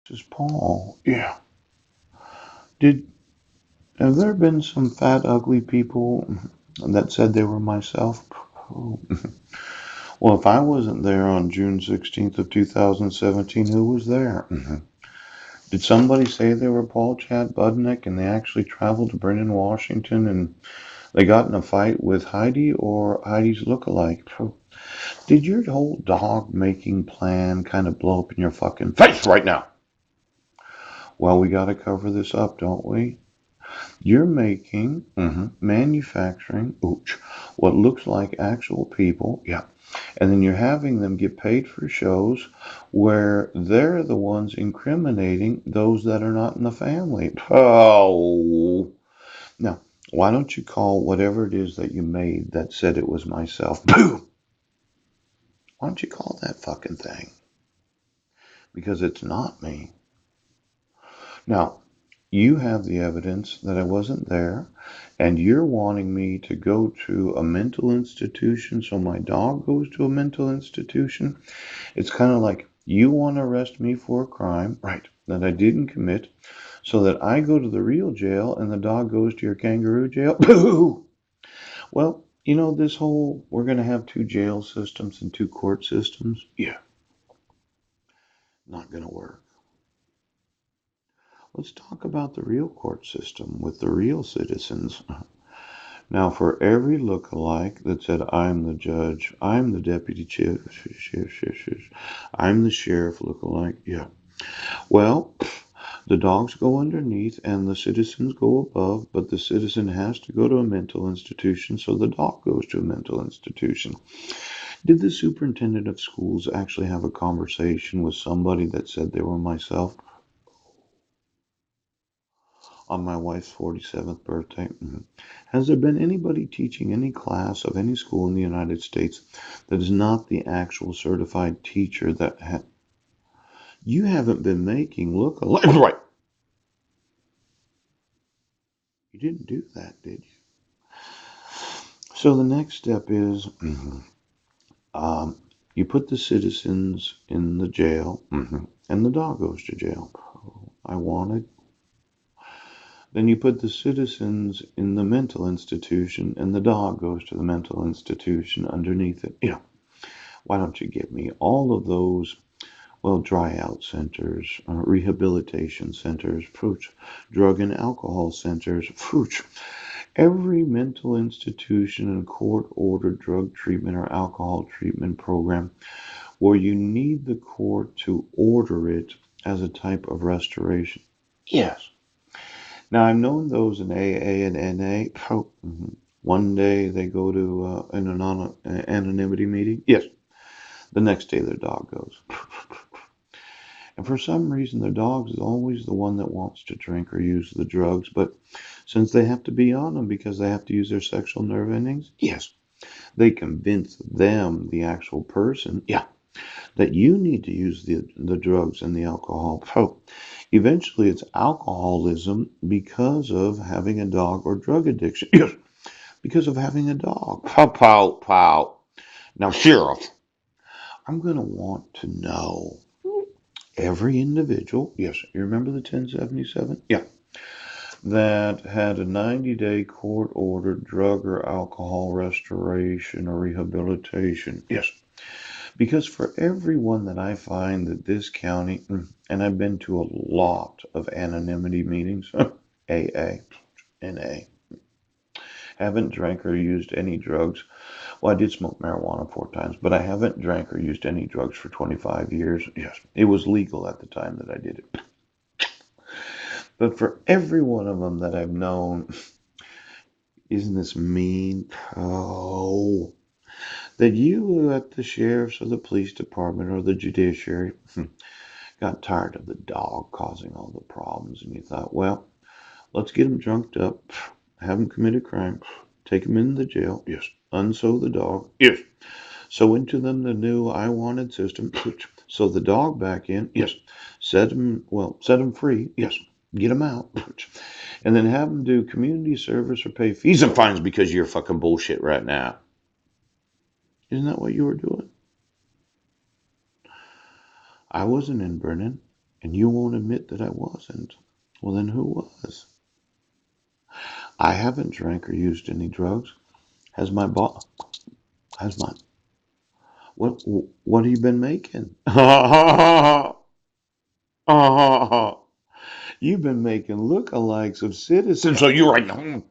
Just Paul. Yeah. Did have there been some fat, ugly people that said they were myself? Oh. Well, if I wasn't there on June 16th of 2017, who was there? Did somebody say they were Paul Chad Budnick and they actually traveled to Brennan, Washington and they got in a fight with Heidi or Heidi's lookalike? Did your whole dog making plan kind of blow up in your fucking face right now? Well, we got to cover this up, don't we? You're making, manufacturing, what looks like actual people, yeah. And then you're having them get paid for shows where they're the ones incriminating those that are not in the family. Oh. Now, why don't you call whatever it is that you made that said it was myself? Boo! Why don't you call that fucking thing? Because it's not me. Now, you have the evidence that I wasn't there, and you're wanting me to go to a mental institution so my dog goes to a mental institution. It's kind of like you want to arrest me for a crime, right, that I didn't commit, so that I go to the real jail and the dog goes to your kangaroo jail. Boo! Well, this whole we're going to have two jail systems and two court systems. Yeah, not going to work. Let's talk about the real court system with the real citizens. Now, for every look-alike that said, I'm the judge, I'm the deputy sheriff, I'm the sheriff look-alike, yeah. Well, the dogs go underneath and the citizens go above, but the citizen has to go to a mental institution, so the dog goes to a mental institution. Did the superintendent of schools actually have a conversation with somebody that said they were myself on my wife's 47th birthday? Has there been anybody teaching any class of any school in the United States that is not the actual certified teacher that you haven't been making look alike? Right. You didn't do that, did you? So the next step is um, you put the citizens in the jail, and the dog goes to jail. I wanted. Then you put the citizens in the mental institution, and the dog goes to the mental institution underneath it. Yeah. Why don't you give me all of those, well, dry out centers, rehabilitation centers, drug and alcohol centers, every mental institution and court-ordered drug treatment or alcohol treatment program where you need the court to order it as a type of restoration. Yes. Now, I've known those in AA and NA. One day they go to an anonymity meeting. Yes. The next day their dog goes. And for some reason, their dog is always the one that wants to drink or use the drugs. But since they have to be on them because they have to use their sexual nerve endings, yes, they convince them, the actual person, yeah, that you need to use the drugs and the alcohol. So eventually it's alcoholism because of having a dog or drug addiction. Yes, because of having a dog. Pow, pow, pow. Now, Sheriff, I'm going to want to know every individual. Yes, you remember the 1077? Yeah. That had a 90-day court-ordered drug or alcohol restoration or rehabilitation. Yes. Because for everyone that I find that this county, and I've been to a lot of anonymity meetings, AA, NA, haven't drank or used any drugs. Well, I did smoke marijuana 4 times, but I haven't drank or used any drugs for 25 years. Yes, it was legal at the time that I did it. But for every one of them that I've known, isn't this mean? Oh, that you at the sheriff's or the police department or the judiciary got tired of the dog causing all the problems, and you thought, well, let's get him drunked up, have him commit a crime, take him into the jail, yes, unsew the dog, yes, sew into them the new I wanted system, sew the dog back in, yes, set him free, yes, get him out, and then have him do community service or pay fees and fines because you're fucking bullshit right now. Isn't that what you were doing? I wasn't in Brennan. And you won't admit that I wasn't. Well, then who was? I haven't drank or used any drugs. Has my boss? Has my what? What have you been making? You've been making lookalikes of citizens. So you're right.